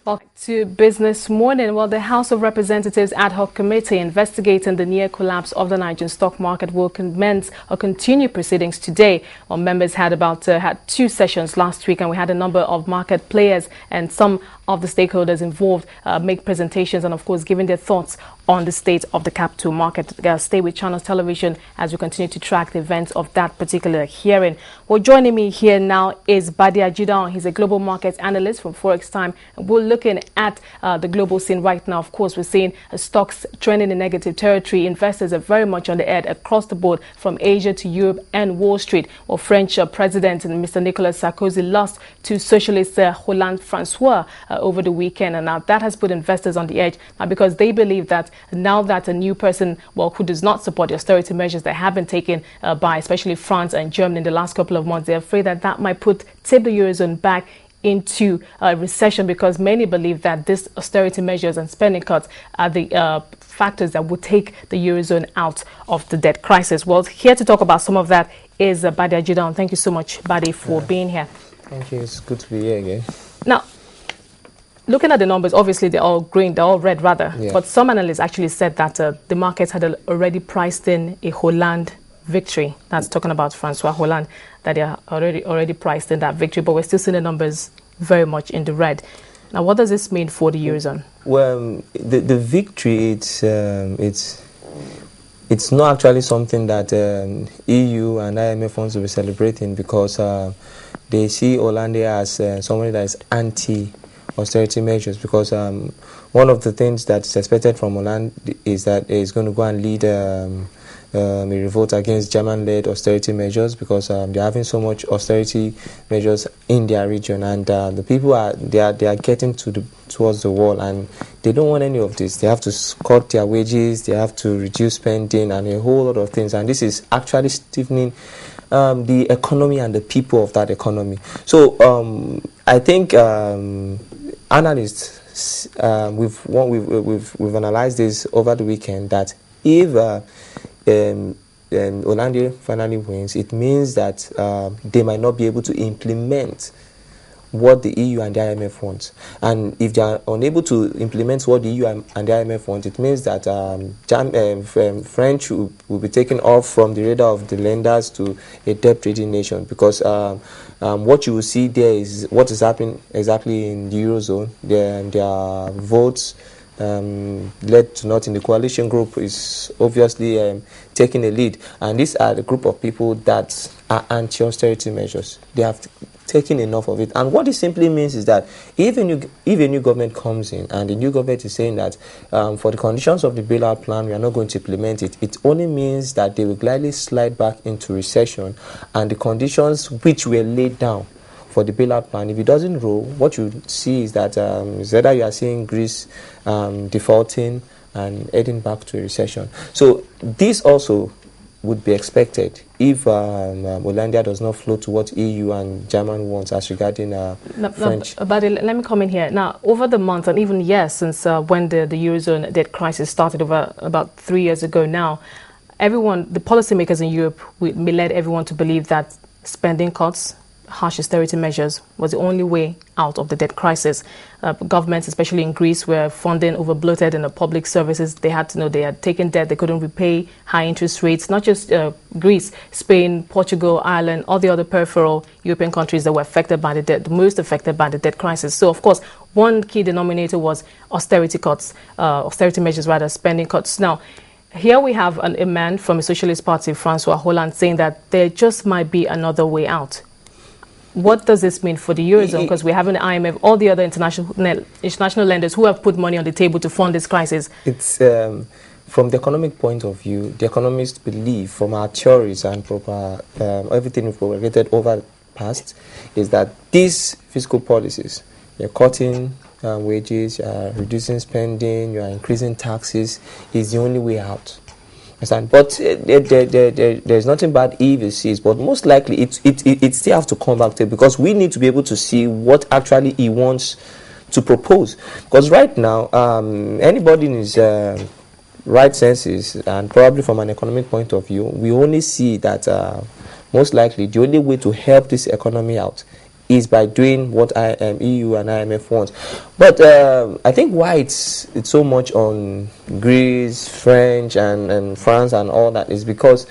Welcome to Business Morning. Well, the House of Representatives Ad Hoc Committee investigating the near collapse of the Nigerian stock market will commence or continue proceedings today. Well, members had two sessions last week, and we had a number of market players and some of the stakeholders involved make presentations and, of course, giving their thoughts on the state of the capital market. Stay with Channels Television as we continue to track the events of that particular hearing. Well, joining me here now is Bade Ajidahun. He's a global markets analyst from Forex Time. We're looking at the global scene right now. Of course, we're seeing stocks trending in negative territory. Investors are very much on the edge across the board, from Asia to Europe and Wall Street. Well, French President Mr. Nicolas Sarkozy lost to Socialist Hollande Francois over the weekend, and now that has put investors on the edge because they believe that now that a new person, well, who does not support the austerity measures that have been taken by especially France and Germany in the last couple of months, they're afraid that that might tip the Eurozone back into a recession, because many believe that this austerity measures and spending cuts are the factors that would take the Eurozone out of the debt crisis. Well, here to talk about some of that is Bade Ajidahun. Thank you so much, Bade, for being here. Thank you. It's good to be here again. Now, looking at the numbers, obviously they're all green, they're all red rather. Yeah. But some analysts actually said that the markets had already priced in a Hollande victory. That's talking about Francois Hollande, that they are already priced in that victory. But we're still seeing the numbers very much in the red. Now, what does this mean for the Eurozone? Well, the victory, it's not actually something that EU and IMF wants to be celebrating, because they see Hollande as somebody that is anti-austerity measures, because one of the things that's expected from Hollande is that he's going to go and lead a revolt against German-led austerity measures, because they're having so much austerity measures in their region, and the people are getting towards the wall, and they don't want any of this. They have to cut their wages, they have to reduce spending, and a whole lot of things, and this is actually stiffening the economy and the people of that economy. So I think analysts, we've analyzed this over the weekend, that if Hollande finally wins, it means that they might not be able to implement what the EU and the IMF want. And if they are unable to implement what the EU and the IMF want, it means that French will be taken off from the radar of the lenders to a debt-rating nation, because what you will see there is what is happening exactly in the Eurozone. Their votes led to nothing. The coalition group is obviously taking a lead, and these are the group of people that are anti-austerity measures. They have taken enough of it, and what it simply means is that if a new government comes in, and the new government is saying that for the conditions of the bailout plan we are not going to implement it, it only means that they will gladly slide back into recession, and the conditions which were laid down for the bailout plan, if it doesn't roll, what you see is that either you are seeing Greece defaulting and heading back to a recession. So this also would be expected if Hollande does not flow to what EU and German wants as regarding French. But let me come in here. Now, over the months and even years since when the Eurozone debt crisis started over about 3 years ago now, the policymakers in Europe led everyone to believe that spending cuts, harsh austerity measures was the only way out of the debt crisis. Governments, especially in Greece, were funding over bloated in the public services. They had taken debt, they couldn't repay, high interest rates. Not just Greece, Spain, Portugal, Ireland, all the other peripheral European countries that were affected by the debt, most affected by the debt crisis. So, of course, one key denominator was austerity measures, spending cuts. Now, here we have a man from a socialist party, Francois Hollande, saying that there just might be another way out. What does this mean for the Eurozone? Because we have an IMF, all the other international lenders who have put money on the table to fund this crisis. It's from the economic point of view, the economists believe, from our theories and proper everything we've propagated over the past, is that these fiscal policies, you're cutting wages, you're reducing spending, you're increasing taxes, is the only way out. But there's nothing bad if it sees, but most likely it still has to come back to it, because we need to be able to see what actually he wants to propose. Because right now, anybody in his right senses, and probably from an economic point of view, we only see that most likely the only way to help this economy out is by doing what EU and IMF want. But I think why it's so much on Greece, French, and France and all that is because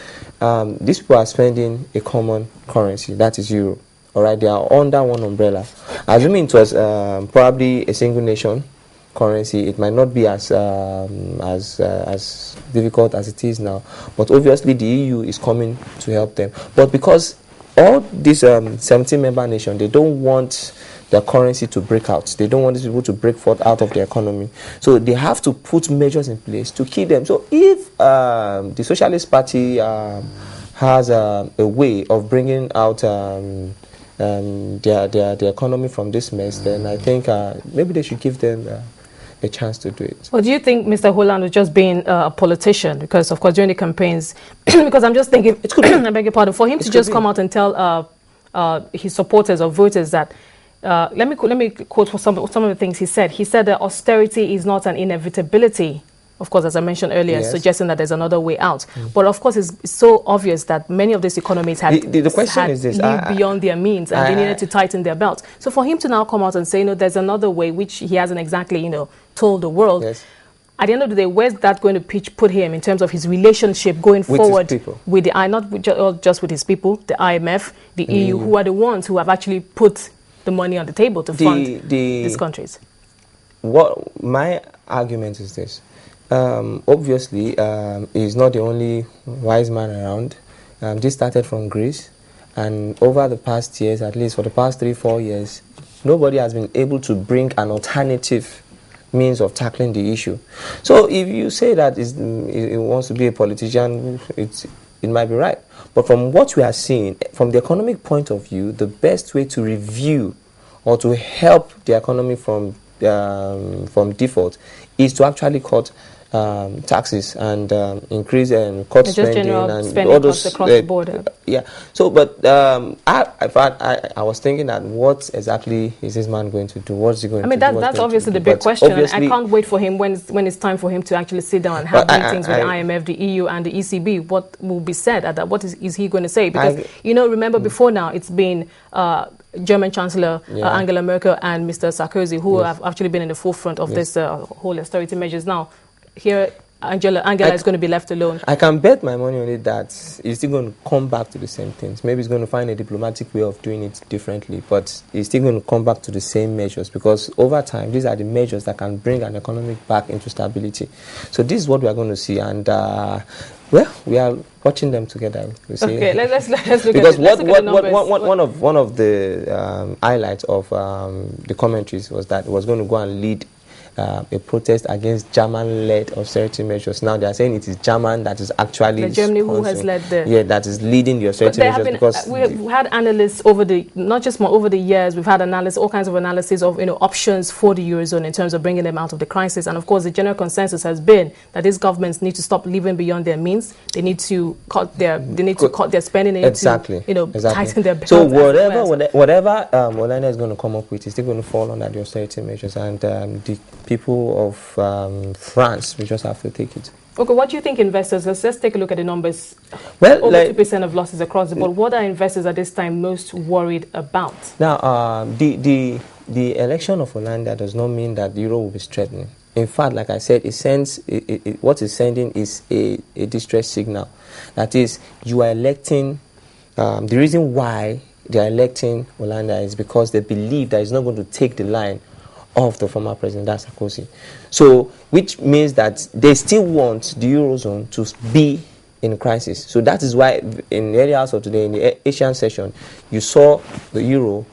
these people are spending a common currency, that is euro. All right, they are under one umbrella. Assuming it was probably a single nation currency, it might not be as difficult as it is now. But obviously, the EU is coming to help them. But because all these 17 member nations, they don't want their currency to break out. They don't want these people to break forth out of the economy. So they have to put measures in place to keep them. So if the Socialist Party has a way of bringing out their economy from this mess, then I think maybe they should give them a chance to do it. Well, do you think Mr. Holland was just being a politician? Because, of course, during the campaigns, because I'm just thinking, it could be, I beg your pardon, for him to just come out and tell his supporters or voters that, let me quote for some of the things he said. He said that austerity is not an inevitability. Of course, as I mentioned earlier, yes, suggesting that there's another way out. But of course, it's so obvious that many of these economies had lived beyond their means and they needed to tighten their belts. So for him to now come out and say, no, there's another way, which he hasn't exactly, told the world. Yes. At the end of the day, where's that going to put him in terms of his relationship going forward with the not just with his people, the IMF, the EU, who are the ones who have actually put the money on the table to fund these countries? What my argument is this. Obviously, he's not the only wise man around. This started from Greece, and over the past years, at least for the past 3-4 years, nobody has been able to bring an alternative means of tackling the issue. So if you say that he wants to be a politician, it might be right. But from what we are seeing, from the economic point of view, the best way to review or to help the economy from default is to actually cut taxes and increase and cut spending and all those across the border. Yeah. So, but I was thinking that what exactly is this man going to do? What's he going to do? That's obviously the big question. And I can't wait for him when it's time for him to actually sit down and have meetings with the IMF, the EU, and the ECB. What will be said at that? What is he going to say? Because remember before now, it's been German Chancellor Angela Merkel and Mr. Sarkozy who have actually been in the forefront of this whole austerity measures. Now, here Angela is going to be left alone. I can bet my money on it that he's still going to come back to the same things. Maybe he's going to find a diplomatic way of doing it differently, but he's still going to come back to the same measures because over time, these are the measures that can bring an economy back into stability. So this is what we are going to see, and well, we are watching them together. You see. Okay, let's look at it. Because one of the highlights of the commentaries was that it was going to go and lead a protest against German-led austerity measures. Now they are saying it is German that is actually Germany who has led that is leading the austerity measures. Because we've had analysts over the years. We've had analysts, all kinds of analysis of options for the Eurozone in terms of bringing them out of the crisis. And of course, the general consensus has been that these governments need to stop living beyond their means. They need to cut their spending. They need to tighten their belts. So whatever Molina is going to come up with is still going to fall under the austerity measures, and the people of France, we just have to take it. Okay, what do you think investors, let's take a look at the numbers. Well, over 2% of losses across the board. What are investors at this time most worried about? Now, the election of Holanda does not mean that the euro will be strengthening. In fact, like I said, what it's sending is a distress signal. That is, you are electing, the reason why they are electing Holanda is because they believe that it's not going to take the line of the former president, that's Sarkozy. So, which means that they still want the Eurozone to be in crisis. So that is why in the early hours of today, in the Asian session, you saw the euro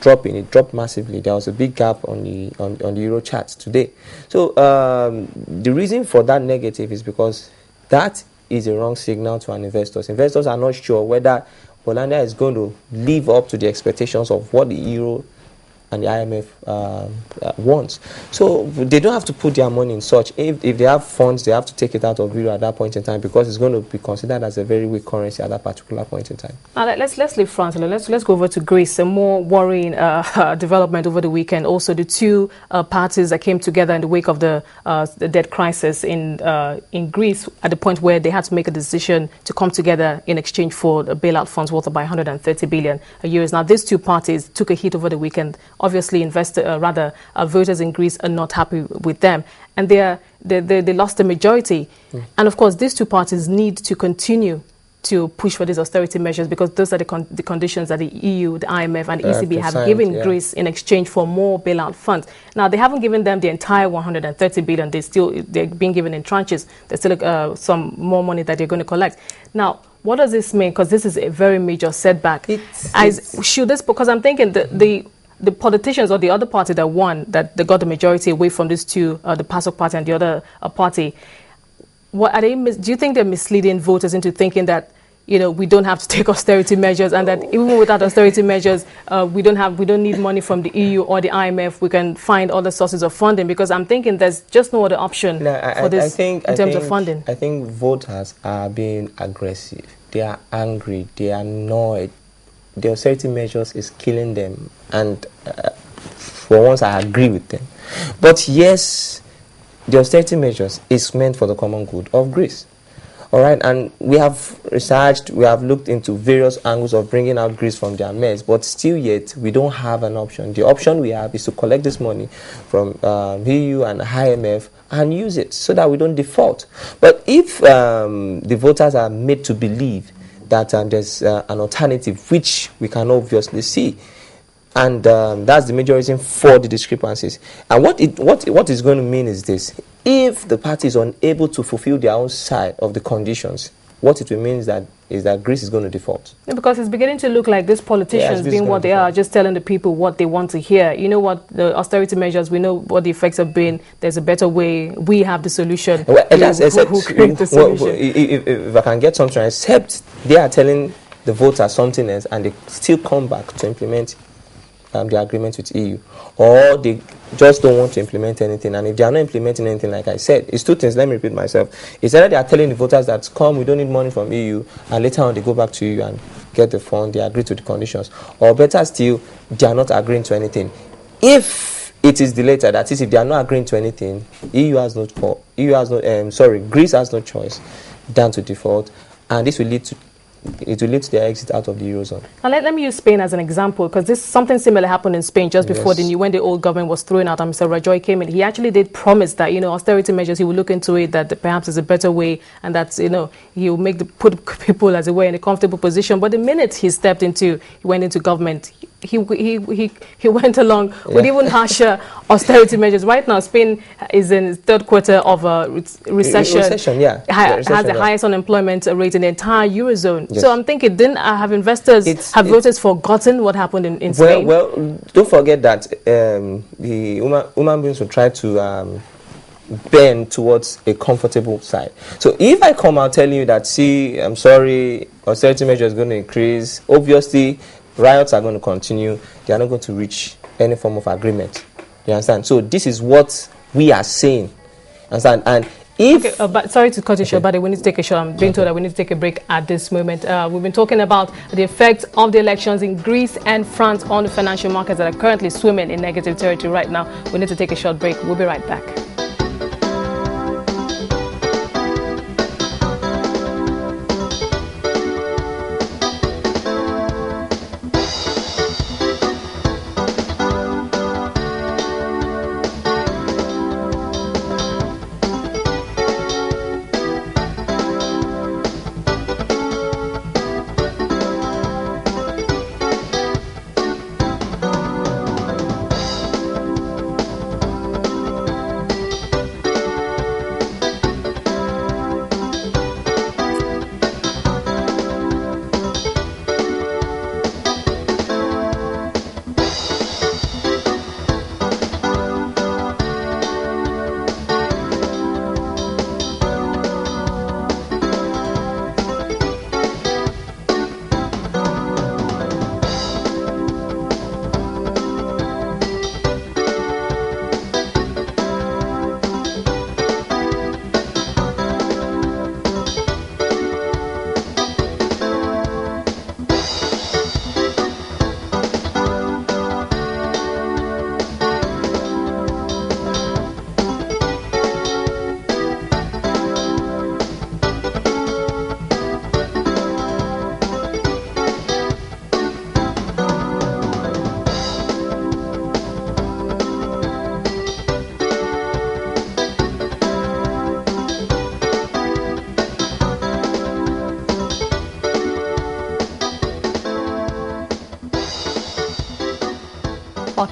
dropping. It dropped massively. There was a big gap on the euro charts today. So the reason for that negative is because that is a wrong signal to our investors. Investors are not sure whether Holanda is going to live up to the expectations of what the euro and the IMF wants. So they don't have to put their money in such. If they have funds, they have to take it out of euro at that point in time, because it's going to be considered as a very weak currency at that particular point in time. Now let's leave France. Let's go over to Greece. A more worrying development over the weekend. Also, the two parties that came together in the wake of the debt crisis in Greece, at the point where they had to make a decision to come together in exchange for bailout funds worth about 130 billion euros. Now, these two parties took a hit over the weekend. Obviously, voters in Greece are not happy with them, and they lost the majority. And of course, these two parties need to continue to push for these austerity measures, because those are the conditions that the EU, the IMF, and the ECB have given Greece in exchange for more bailout funds. Now, they haven't given them the entire 130 billion. They're being given in tranches. There's still some more money that they're going to collect. Now, what does this mean? Because this is a very major setback. Because I'm thinking the politicians or the other party that won, that they got the majority away from these two, the PASOK party and the other party, do you think they're misleading voters into thinking that, we don't have to take austerity measures, and that even without austerity measures, we don't need money from the EU or the IMF. We can find other sources of funding? Because I'm thinking there's just no other option for this in terms of funding. I think voters are being aggressive. They are angry. They are annoyed. The austerity measures is killing them, and for once I agree with them. But yes, the austerity measures is meant for the common good of Greece. All right, and we have researched, we have looked into various angles of bringing out Greece from their mess, but still yet we don't have an option. The option we have is to collect this money from EU and IMF and use it so that we don't default. But if the voters are made to believe that there's an alternative, which we can obviously see, and that's the major reason for the discrepancies. And what is going to mean is this: if the party is unable to fulfill their own side of the conditions, what it will mean is that Greece is going to default. Yeah, because it's beginning to look like these politicians, being what they are, just telling the people what they want to hear. You know what, the austerity measures, we know what the effects have been. There's a better way. We have the solution. Well, who create the solution? If I can get something, except they are telling the voters something else, and they still come back to implement the agreement with EU, or they just don't want to implement anything. And if they are not implementing anything, like I said, it's two things. Let me repeat myself. It's either they are telling the voters that, come, we don't need money from EU, and later on they go back to EU and get the fund, they agree to the conditions, or better still, they are not agreeing to anything. If it is the later, that is, if they are not agreeing to anything, Greece has no choice than to default, and this will lead to their exit out of the Eurozone. Now let me use Spain as an example, because something similar happened in Spain just before when the old government was thrown out and Mr. Rajoy came in. He actually did promise that, austerity measures, he will look into it, that perhaps there's a better way, and that, he will put people, as it were, in a comfortable position. But the minute he went into government, he went along with even harsher austerity measures. Right now, Spain is in its third quarter of a recession. Has the highest unemployment rate in the entire Eurozone. Yes. So I'm thinking, didn't have voters forgotten what happened in Spain? Well, don't forget that the human beings will try to bend towards a comfortable side. So if I come out telling you that, see, I'm sorry, austerity measure is going to increase, obviously riots are going to continue. They are not going to reach any form of agreement. You understand? So this is what we are saying. Understand? And if but sorry to cut you short, but we need to take a short. I'm being told that we need to take a break at this moment. We've been talking about the effects of the elections in Greece and France on the financial markets that are currently swimming in negative territory right now. We need to take a short break. We'll be right back.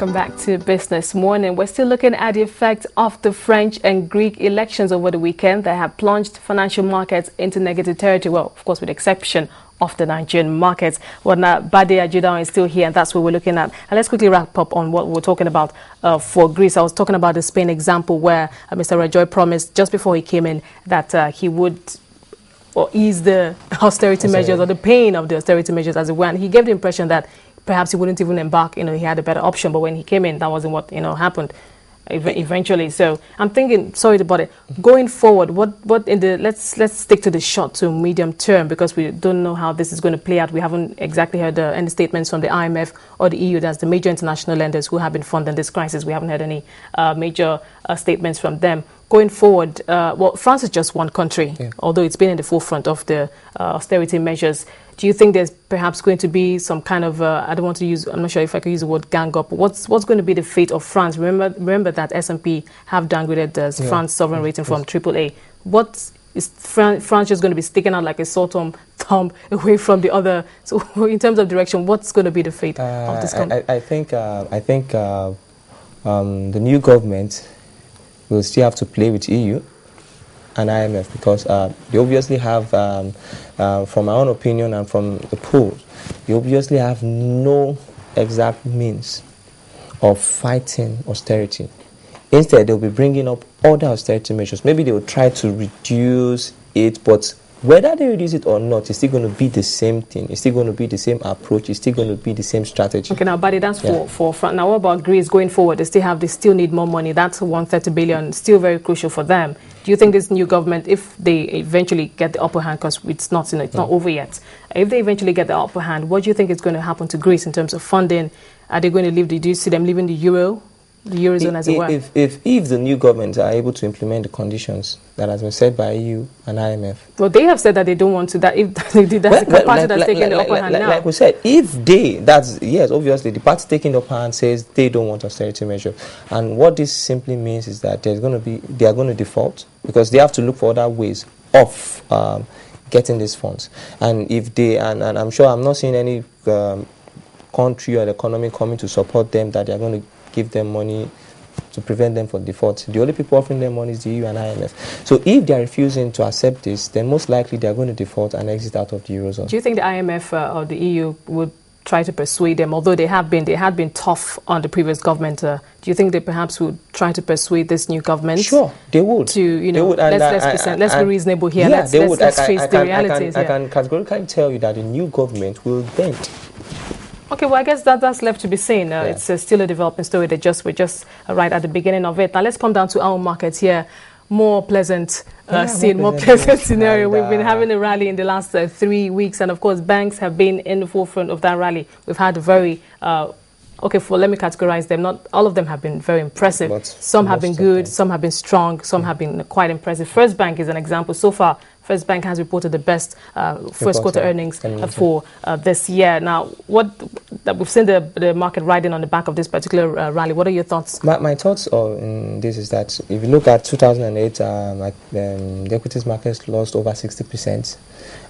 Welcome back to Business Morning. We're still looking at the effect of the French and Greek elections over the weekend that have plunged financial markets into negative territory. Well, of course, with the exception of the Nigerian markets. Well, now, Bade Ajidahun is still here, and that's what we're looking at. And let's quickly wrap up on what we're talking about for Greece. I was talking about the Spain example where Mr. Rajoy promised just before he came in that he would ease the austerity measures or the pain of the austerity measures as it were. And he gave the impression that perhaps he wouldn't even embark, he had a better option. But when he came in, that wasn't what, happened eventually. So I'm thinking, sorry about it, going forward, what in the, let's stick to the short to medium term, because we don't know how this is going to play out. We haven't exactly heard any statements from the IMF or the EU, that's the major international lenders who have been funding this crisis. We haven't heard any major statements from them. Going forward, well, France is just one country, although it's been in the forefront of the austerity measures. Do you think there's perhaps going to be some kind of, I'm not sure if I could use the word gang up, what's going to be the fate of France? Remember that S&P have downgraded the France sovereign rating from AAA. What is France just going to be sticking out like a sore thumb away from the other? So in terms of direction, what's going to be the fate of this country? I think the new government will still have to play with EU and IMF, because they obviously have, from my own opinion and from the polls, they obviously have no exact means of fighting austerity. Instead, they'll be bringing up other austerity measures. Maybe they will try to reduce it, but whether they reduce it or not, it's still going to be the same thing. It's still going to be the same approach. It's still going to be the same strategy. Okay, now, Bade, that's for France. Now, what about Greece going forward? They still need more money. That's 130 billion, still very crucial for them. Do you think this new government, if they eventually get the upper hand, because it's not over yet, if they eventually get the upper hand, what do you think is going to happen to Greece in terms of funding? Are they going to leave? Do you see them leaving the Eurozone as it were? If the new governments are able to implement the conditions that has been set by EU and IMF. Well, they have said that they don't want to. That if that's the party that's taking the upper hand now. Like we said, obviously the party taking the upper hand says they don't want austerity measures, and what this simply means is that they are going to default, because they have to look for other ways of getting these funds. And if they and I'm sure I'm not seeing any country or economy coming to support them that they are going to give them money to prevent them from default. The only people offering them money is the EU and IMF. So if they are refusing to accept this, then most likely they are going to default and exit out of the Eurozone. Do you think the IMF or the EU would try to persuade them, although they had been tough on the previous government? Do you think they perhaps would try to persuade this new government? Sure, they would. Let's be reasonable here. Yeah, let's face the realities. I can categorically tell you that the new government will bend. Okay, well, I guess that's left to be seen. It's still a developing story. We're just right at the beginning of it. Now, let's come down to our markets here. More pleasant scenario. We've been having a rally in the last 3 weeks, and of course, banks have been in the forefront of that rally. We've had a very let me categorize them. Not all of them have been very impressive. But some have been good, some have been strong, some have been quite impressive. First Bank is an example. So far, First Bank has reported the best first quarter earnings for this year. Now, we've seen the market riding on the back of this particular rally. What are your thoughts? My thoughts on this is that if you look at 2008, the equities markets lost over 60%.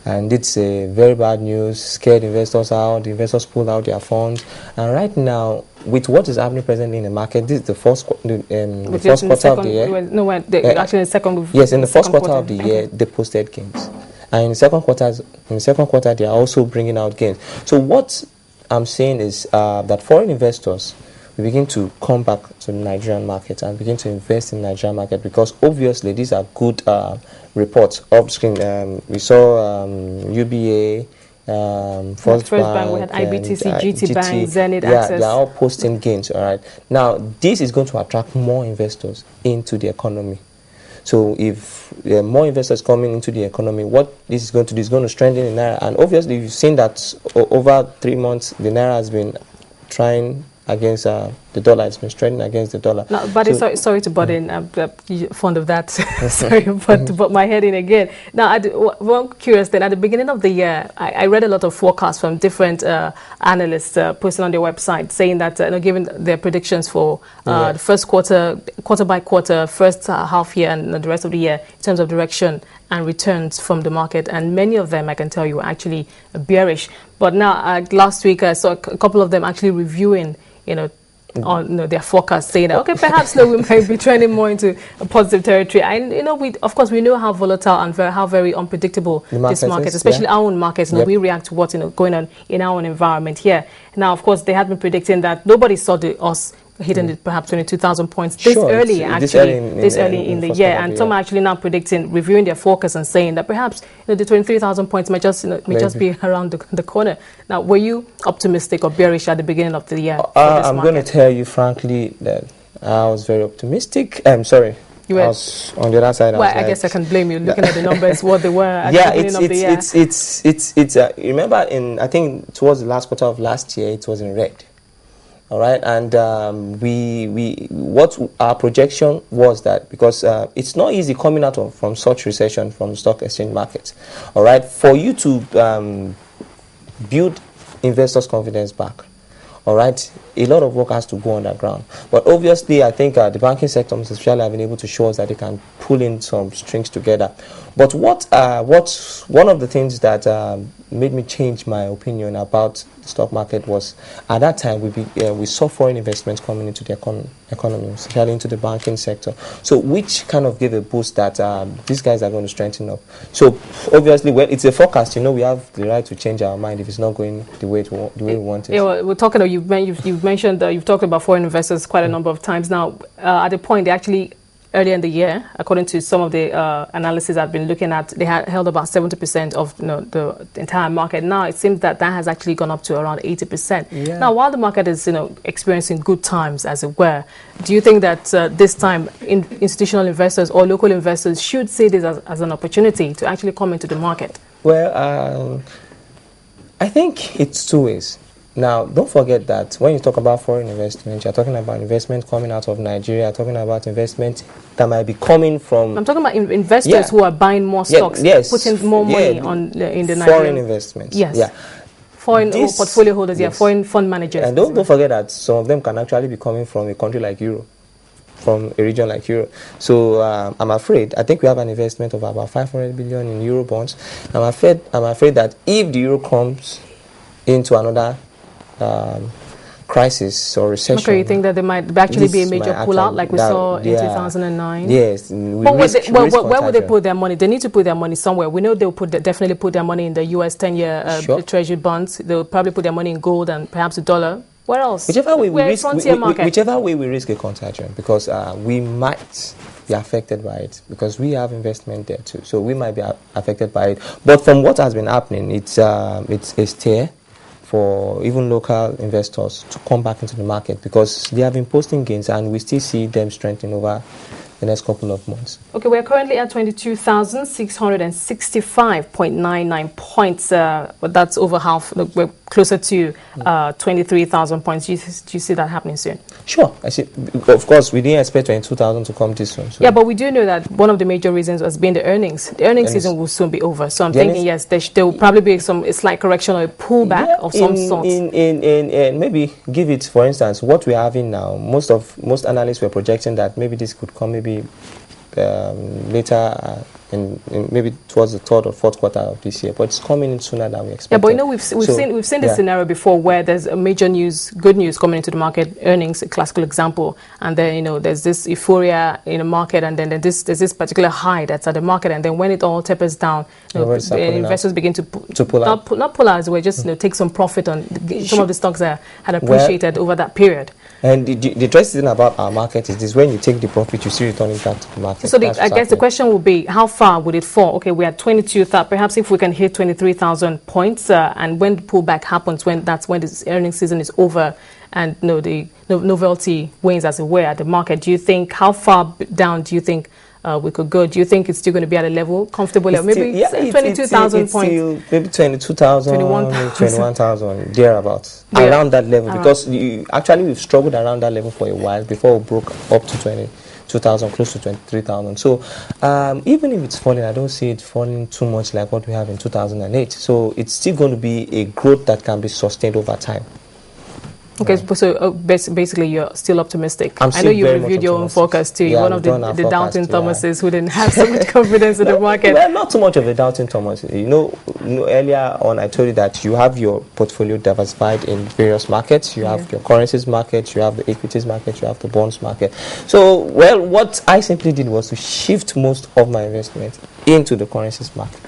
And it's very bad news, scared investors out, the investors pulled out their funds. And right now, with what is happening presently in the market, this is the first quarter of the year. Actually, the second. Yes, in the first quarter of the year, they posted gains. And in the second quarter, they are also bringing out gains. So what I'm saying is that foreign investors will begin to come back to the Nigerian market and begin to invest in the Nigerian market, because obviously these are good reports off screen. We saw UBA, First Bank, we had IBTC, GT Bank, Zenith Access. They are all posting gains. All right. Now, this is going to attract more investors into the economy. So if there are more investors coming into the economy, what this is going to do is going to strengthen the Naira. And obviously, you've seen that over 3 months, the Naira has been trying against the dollar. It's been strengthening against the dollar. No, but sorry to butt in. I'm fond of that. Sorry, but to put my head in again. Now, I'm curious then. At the beginning of the year, I read a lot of forecasts from different analysts posting on their website saying that, giving their predictions for the first quarter by quarter, first half year, and the rest of the year in terms of direction and returns from the market. And many of them, I can tell you, were actually bearish. But now, last week, I saw a couple of them actually reviewing, on their forecast, saying that okay, perhaps we might be trending more into a positive territory. And of course we know how volatile and how very unpredictable this market is, especially our own markets. We react to what's going on in our own environment here. Now, of course, they had been predicting that nobody saw us hitting perhaps 22,000 points this early in the year, and some are actually now predicting, reviewing their forecast and saying that perhaps the 23,000 points may just be around the corner. Now, were you optimistic or bearish at the beginning of the year? I'm going to tell you frankly that I was very optimistic. I'm sorry. I was on the other side. Well, I guess I can blame you looking at the numbers, what they were at the beginning of the year. Remember, I think towards the last quarter of last year, it was in red. All right, and what our projection was that because it's not easy coming out from such recession from the stock exchange market. All right, for you to build investors' confidence back. All right, a lot of work has to go underground. But obviously, I think the banking sector, especially, have been able to show us that they can pull in some strings together. But what's one of the things that made me change my opinion about the stock market was at that time we saw foreign investments coming into the economy, especially into the banking sector. So which kind of gave a boost that these guys are going to strengthen up. So obviously, when it's a forecast, we have the right to change our mind if it's not going the way we want it. Yeah, well, we're talking. You've mentioned you've talked about foreign investors quite a number of times now. At the point, they actually earlier in the year, according to some of the analysis I've been looking at, they had held about 70% of the entire market. Now it seems that has actually gone up to around 80%. Yeah. Now, while the market is experiencing good times, as it were, do you think that this time institutional investors or local investors should see this as an opportunity to actually come into the market? Well, I think it's two ways. Now, don't forget that when you talk about foreign investment, you're talking about investment coming out of Nigeria, talking about investment that might be coming from... I'm talking about investors who are buying more stocks, putting more money in the Nigerian... Foreign investments. Yes. Yeah. Foreign portfolio holders, foreign fund managers. And don't forget that some of them can actually be coming from a country like Europe, from a region like Europe. So I'm afraid, I think we have an investment of about 500 billion in Euro bonds. I'm afraid that if the Euro comes into another crisis or recession. Okay, you think that there might actually be a major pullout like we saw in 2009? Yes. But where would they put their money? They need to put their money somewhere. We know they'll definitely put their money in the US 10-year treasury bonds. They'll probably put their money in gold and perhaps a dollar. Where else? Whichever way we risk a contagion, because we might be affected by it, because we have investment there too. So we might be affected by it. But from what has been happening, it's a steer for even local investors to come back into the market, because they have been posting gains and we still see them strengthening over the next couple of months. Okay, we're currently at 22,665.99 points, but that's over half. We're closer to 23,000 points. Do you see that happening soon? Sure, I see. Of course, we didn't expect 22,000 to come this soon. So. Yeah, but we do know that one of the major reasons has been the earnings. The earnings season will soon be over. So I'm thinking, yes, there will probably be a slight correction or a pullback of some sort. Maybe give it, for instance, what we're having now. Most analysts were projecting that maybe this could come maybe later in maybe towards the third or fourth quarter of this year, but it's coming in sooner than we expected. Yeah, but we've seen this scenario before where there's a major good news coming into the market, earnings, a classical example, and then there's this euphoria in the market, and then there's this particular high that's at the market, and then when it all tapers down, investors begin to pull out. Not pull out as well, just take some profit on some of the stocks that had appreciated over that period. And the interesting thing about our market is this: when you take the profit, you see returning back to the market. So I guess the question would be, how far would it fall? Okay, we are 22,000. Perhaps if we can hit 23,000 points, and when the pullback happens, that's when this earnings season is over, and the novelty wanes, as it were, at the market. Do you think how far down do you think we could go? Do you think it's still going to be at a level, comfortable level? Maybe 22,000 points. Maybe 22,000, 21,000, thereabouts. Around that level. Because we've struggled around that level for a while before we broke up to 22,000, close to 23,000. So even if it's falling, I don't see it falling too much like what we have in 2008. So it's still going to be a growth that can be sustained over time. Okay, so basically you're still optimistic. I know you reviewed your own forecast too. You're one of the doubting Thomases who didn't have so much confidence in the market. Well, not too much of a doubting Thomas. Earlier on I told you that you have your portfolio diversified in various markets. You have your currencies market, you have the equities market, you have the bonds market. So, well, what I simply did was to shift most of my investment into the currencies market.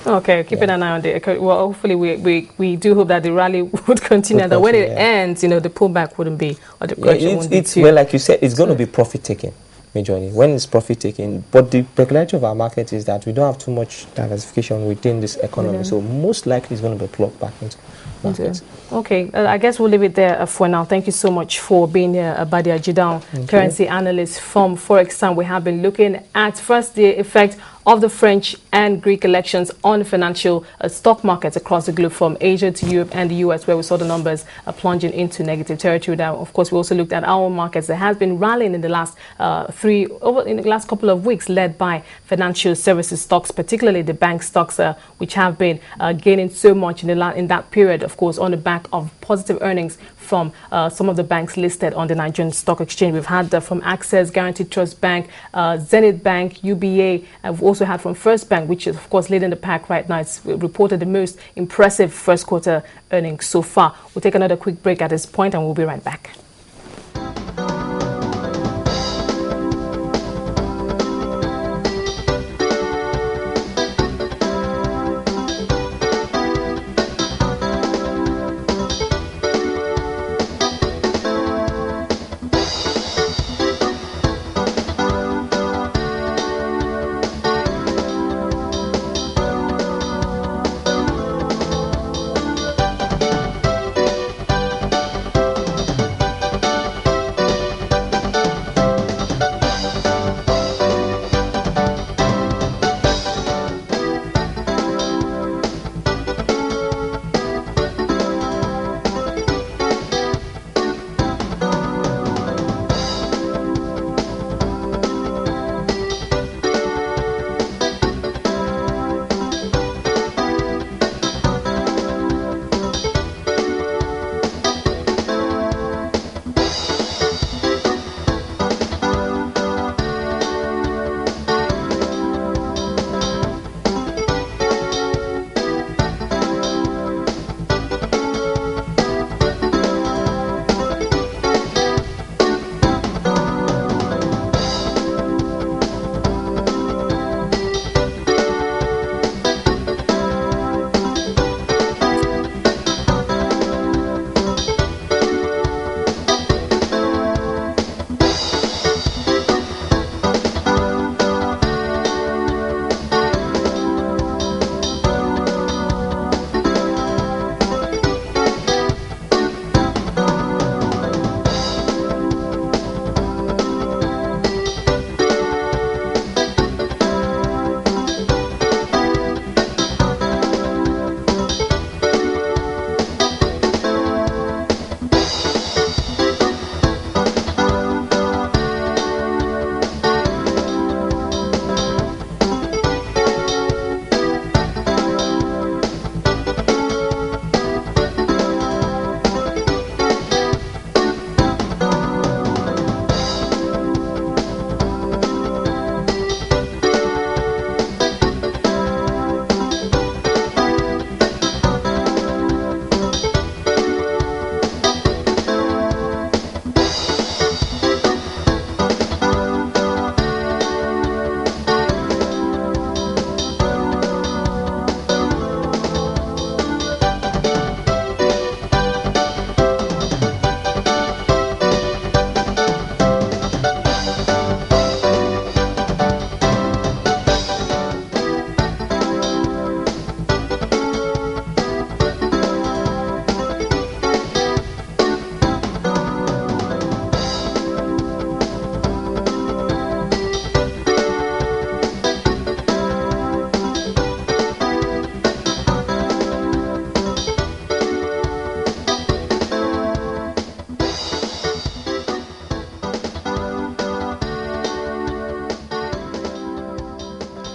Okay, keeping an eye on the. Well, hopefully we do hope that the rally would continue. That when it ends, the pullback wouldn't be, or the correction wouldn't be too. Well, like you said, it's going to be profit taking majorly. When it's profit taking, but the peculiarity of our market is that we don't have too much diversification within this economy. So most likely it's going to be plugged back into markets. Okay, I guess we'll leave it there for now. Thank you so much for being here, Bade Ajidahun, currency analyst from Forex Time. We have been looking at first the effect of the French and Greek elections on financial stock markets across the globe, from Asia to Europe and the US, where we saw the numbers plunging into negative territory. Now, of course, we also looked at our markets that has been rallying in the last in the last couple of weeks, led by financial services stocks, particularly the bank stocks, which have been gaining so much in that period, of course, on the back of positive earnings from some of the banks listed on the Nigerian Stock Exchange. We've had from Access, Guaranty Trust Bank, Zenith Bank, UBA. We've also had from First Bank, which is, of course, leading the pack right now. It's reported the most impressive first quarter earnings so far. We'll take another quick break at this point and we'll be right back.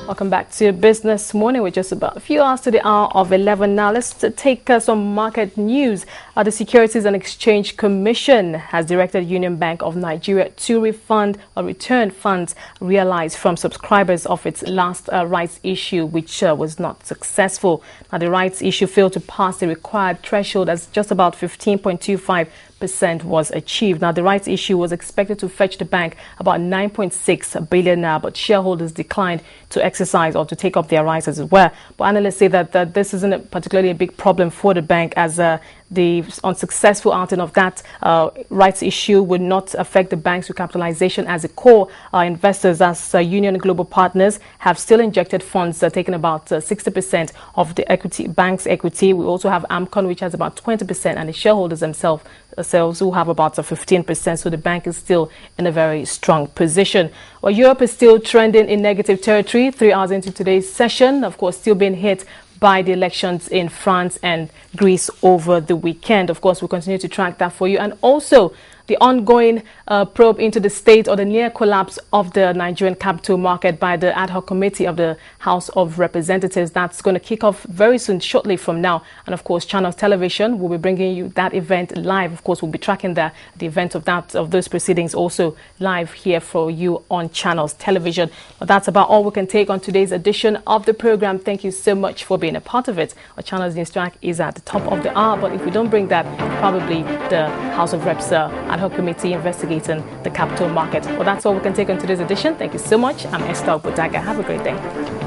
Welcome back to Business Morning. We're just about a few hours to the hour of 11 now. Let's take some market news. The Securities and Exchange Commission has directed Union Bank of Nigeria to refund or return funds realized from subscribers of its last rights issue, which was not successful. Now, the rights issue failed to pass the required threshold as just about 15.25% was achieved. Now, the rights issue was expected to fetch the bank about 9.6 billion now, but shareholders declined to exercise or to take up their rights as well. But analysts say that this isn't particularly a big problem for the bank, as the unsuccessful outing of that rights issue would not affect the bank's recapitalization as a core. Investors, as Union Global Partners, have still injected funds, taking about 60% of the bank's equity. We also have Amcon, which has about 20%, and the shareholders themselves who have about 15%. So the bank is still in a very strong position. Well, Europe is still trending in negative territory 3 hours into today's session. Of course, still being hit by the elections in France and Greece over the weekend. Of course, we'll continue to track that for you. And also the ongoing probe into the state or the near collapse of the Nigerian capital market by the ad hoc committee of the House of Representatives. That's going to kick off very soon, shortly from now. And of course, Channels Television will be bringing you that event live. Of course, we'll be tracking the event of those proceedings also live here for you on Channels Television. But that's about all we can take on today's edition of the program. Thank you so much for being a part of it. Our Channels News Track is at the top of the hour, but if we don't bring that, probably the House of Reps ad hoc committee investigating the capital market. Well, that's all we can take on today's edition. Thank you so much. I'm Esther Bodaga. Have a great day.